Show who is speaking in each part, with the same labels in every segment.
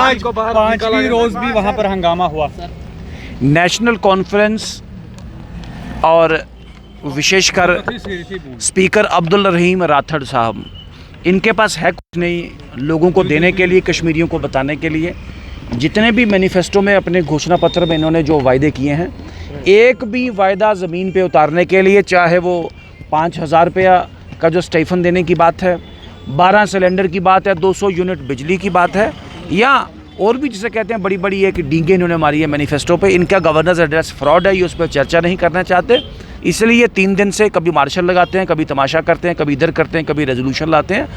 Speaker 1: आज 5वीं रोज भी वहाँ पर हंगामा हुआ।
Speaker 2: नेशनल कॉन्फ्रेंस और विशेषकर स्पीकर अब्दुल रहीम राठौड़ साहब, इनके पास है कुछ नहीं लोगों को देने के लिए, कश्मीरियों को बताने के लिए। जितने भी मैनिफेस्टो में, अपने घोषणा पत्र में इन्होंने जो वायदे किए हैं, एक भी वायदा ज़मीन पे उतारने के लिए, चाहे वो 5,000 रुपया का जो स्टाइफन देने की बात है, 12 सिलेंडर की बात है, 200 यूनिट बिजली की बात है, या और भी जिसे कहते हैं बड़ी बड़ी एक डींगे इन्होंने मारी है मैनिफेस्टो पे। इनका गवर्नर्स एड्रेस फ्रॉड है, ये उस पर चर्चा नहीं करना चाहते, इसलिए 3 दिन से कभी मार्शल लगाते हैं, कभी तमाशा करते हैं, कभी इधर करते हैं, कभी रेजोल्यूशन लाते हैं।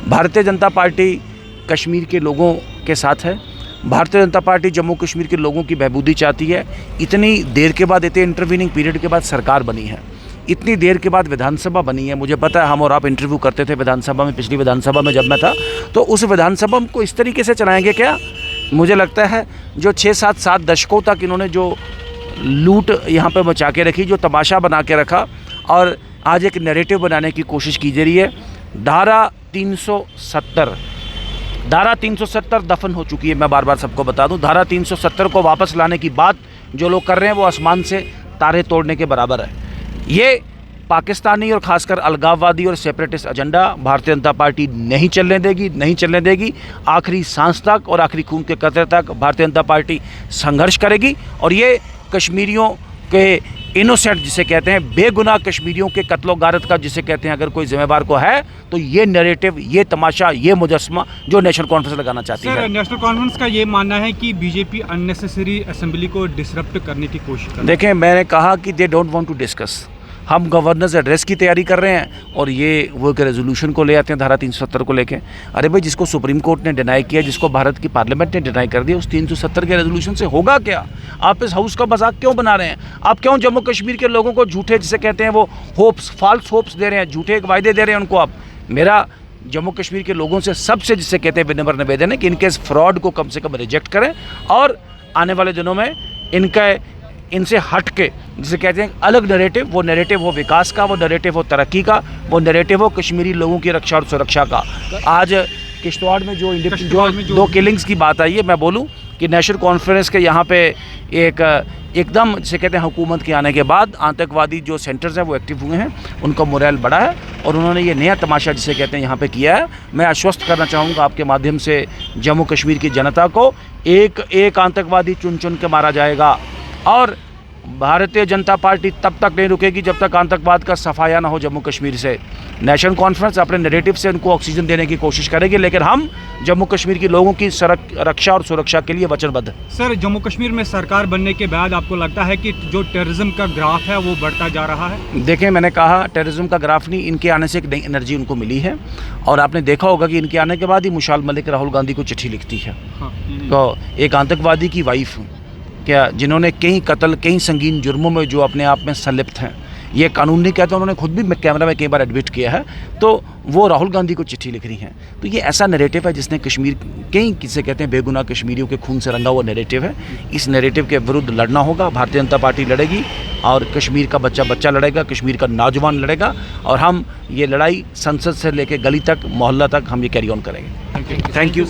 Speaker 2: भारतीय जनता पार्टी कश्मीर के लोगों के साथ है। भारतीय जनता पार्टी जम्मू कश्मीर के लोगों की बहबूदी चाहती है। इतनी देर के बाद, इतने इंटरवीनिंग पीरियड के बाद सरकार बनी है, इतनी देर के बाद विधानसभा बनी है। मुझे पता है, हम और आप इंटरव्यू करते थे विधानसभा में, पिछली विधानसभा में जब मैं था, तो उस विधानसभा को इस तरीके से चलाएंगे क्या? मुझे लगता है जो 6-7 दशकों तक इन्होंने जो लूट यहाँ पे मचा के रखी, जो तमाशा बना के रखा, और आज एक नैरेटिव बनाने की कोशिश की जा रही है। धारा 370 दफन हो चुकी है। मैं बार बार सबको बता दूं, धारा 370 को वापस लाने की बात जो लोग कर रहे हैं वो आसमान से तारे तोड़ने के बराबर है। ये पाकिस्तानी और ख़ासकर अलगाववादी और separatist agenda Bharatiya Janata party नहीं चलने देगी। आखिरी सांस तक और आखिरी खून के कतरे तक भारतीय जनता पार्टी संघर्ष करेगी। और ये कश्मीरियों के इनोसेंट जिसे कहते हैं, बेगुनाह कश्मीरियों के कत्लो गारत का जिसे कहते हैं, अगर कोई जिम्मेवार को है तो ये नैरेटिव, ये तमाशा, ये मुजस्मा जो नेशनल कॉन्फ्रेंस लगाना चाहती है।
Speaker 1: नेशनल कॉन्फ्रेंस का ये मानना है कि बीजेपी अननेसेसरी असेंबली को डिसरप्ट करने की कोशिश कर रही है।
Speaker 2: देखें, मैंने कहा कि they don't want to discuss. हम गवर्नर्स एड्रेस की तैयारी कर रहे हैं और ये वो एक रेजोल्यूशन को ले आते हैं धारा 370 को लेके। अरे भाई, जिसको सुप्रीम कोर्ट ने डिनाई किया, जिसको भारत की पार्लियामेंट ने डिनाई कर दिया, उस 370 के रेजोल्यूशन से होगा क्या? आप इस हाउस का मजाक क्यों बना रहे हैं? आप क्यों जम्मू कश्मीर के लोगों को झूठे जिसे कहते हैं वो होप्स, फॉल्स होप्स दे रहे हैं, झूठे एक वायदे दे रहे हैं उनको आप? मेरा जम्मू कश्मीर के लोगों से सबसे जिसे कहते हैं विनम्र निवेदन है कि इनके इस फ्रॉड को कम से कम रिजेक्ट करें और आने वाले दिनों में इनसे हट के जिसे कहते हैं अलग नैरेटिव, वो नैरेटिव हो विकास का, वो नैरेटिव हो तरक्की का, वो नैरेटिव हो कश्मीरी लोगों की रक्षा और सुरक्षा का। आज किश्तवाड़ में जो 2 किलिंग्स की बात आई है, मैं बोलूं कि नेशनल कॉन्फ्रेंस के यहाँ पे एकदम जिसे कहते हैं हुकूमत के आने के बाद आतंकवादी जो सेंटर्स हैं वो एक्टिव हुए हैं, उनका मोरल बढ़ा है और उन्होंने ये नया तमाशा जिसे कहते हैं यहाँ पे किया है। मैं आश्वस्त करना चाहूँगा आपके माध्यम से जम्मू कश्मीर की जनता को, एक आतंकवादी चुन चुन के मारा जाएगा और भारतीय जनता पार्टी तब तक नहीं रुकेगी जब तक आतंकवाद का सफाया ना हो जम्मू कश्मीर से। नेशनल कॉन्फ्रेंस अपने नैरेटिव से उनको ऑक्सीजन देने की कोशिश करेगी, लेकिन हम जम्मू कश्मीर के लोगों की रक्षा और सुरक्षा के लिए वचनबद्ध हैं।
Speaker 1: सर, जम्मू कश्मीर में सरकार बनने के बाद आपको लगता है कि जो टेररिज्म का ग्राफ है वो बढ़ता जा रहा है?
Speaker 2: देखें, मैंने कहा टेररिज्म का ग्राफ नहीं, इनके आने से एक नई एनर्जी उनको मिली है और आपने देखा होगा कि इनके आने के बाद ही मुशाल मलिक राहुल गांधी को चिट्ठी लिखती है। तो एक आतंकवादी की वाइफ क्या, जिन्होंने कई कत्ल, कई संगीन जुर्मों में जो अपने आप में संलिप्त हैं, ये कानून नहीं कहता, उन्होंने खुद भी कैमरा में कई बार एडमिट किया है, तो वो राहुल गांधी को चिट्ठी लिख रही हैं। तो ये ऐसा नैरेटिव है जिसने कश्मीर, कई किसे कहते हैं बेगुनाह कश्मीरियों के खून से रंगा हुआ नैरेटिव है। इस नैरेटिव के विरुद्ध लड़ना होगा, भारतीय जनता पार्टी लड़ेगी और कश्मीर का बच्चा लड़ेगा, कश्मीर का नौजवान लड़ेगा और हम ये लड़ाई संसद से लेकर गली तक, मोहल्ला तक हम ये कैरी ऑन करेंगे।
Speaker 1: Thank you.